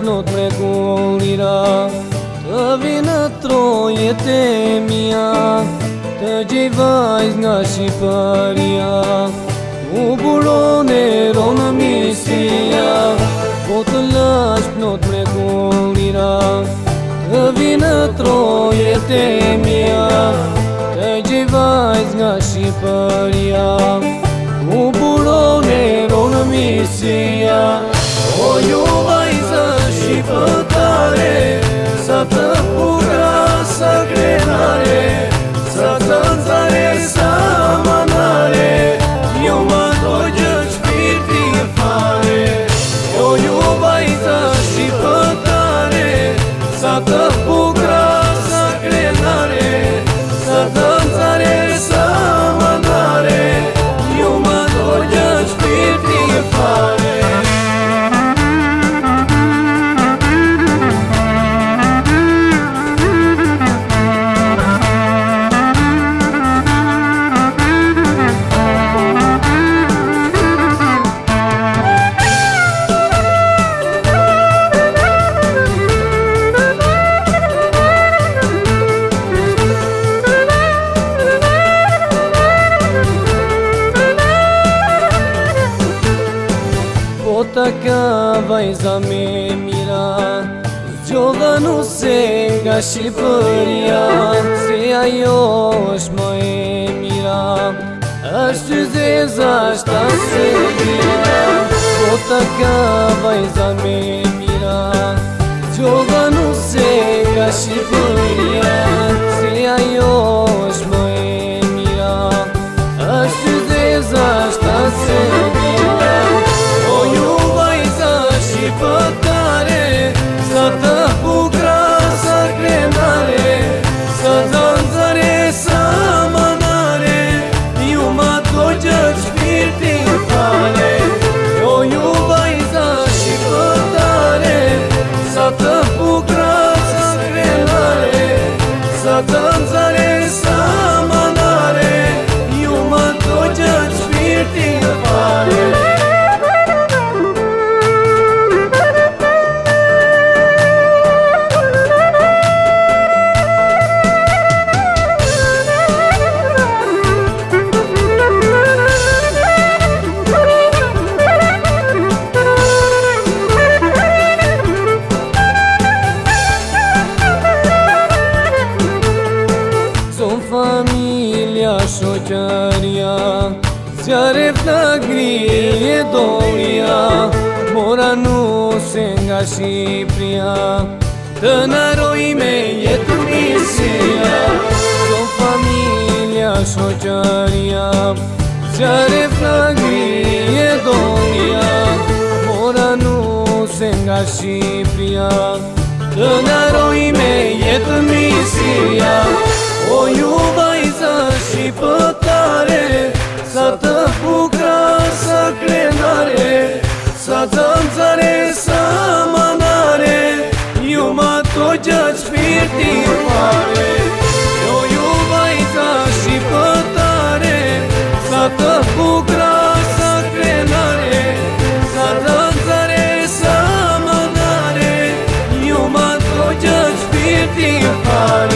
Plot mregullira, të vinë trojet e mia, të gjej vajz nga Shqipëria, u buron e ronë misia. Po të lash plot mregullira, të vinë trojet e mia, të gjej vajz nga Shqipëria, u buron e ronë misia. O ju vajza shqiptare, sa të bugra, sa krenare, sa të nxare, sa manare, jo ma do gjë shpirti e fare. O ju vajza shqiptare, sa të bugra, sa krenare, sa të nxare, sa manare, jo ma do gjë shpirti e fare. Ta ka vajza me mira, zgjodhanu se nga Shqipëria, se ajo është më e mira, është zeza, është ase mira. Po ta ka vajza me mira, zgjodhanu se nga Shqipëria, se ajo është më e mira, është zeza, është ase mira. O ju shqiptare, sa të bugra, sa krenare, sa të nxare, sa manare, ju ma do gjë shpirti e fare. O ju vajza shqiptare, sa të bugra, sa krenare, sa të nxare, sa manare, ju ma do gjë shpirti e fare. Familja, shoqëria, zjarë flagri e doria, mora nuse nga Shqipëria, të naroj me jetë misia. So familja, shoqëria, zjarë flagri e doria, mora nuse nga Shqipëria, të naroj me jetë misia. O ju vajza shqiptare, sa të bugra, sa krenare, sa të nxare, sa manare, ju ma do gjë shpirti e fare. O ju vajza shqiptare, sa të bugra, sa krenare, sa të nxare, sa manare, ju ma do gjë shpirti e fare.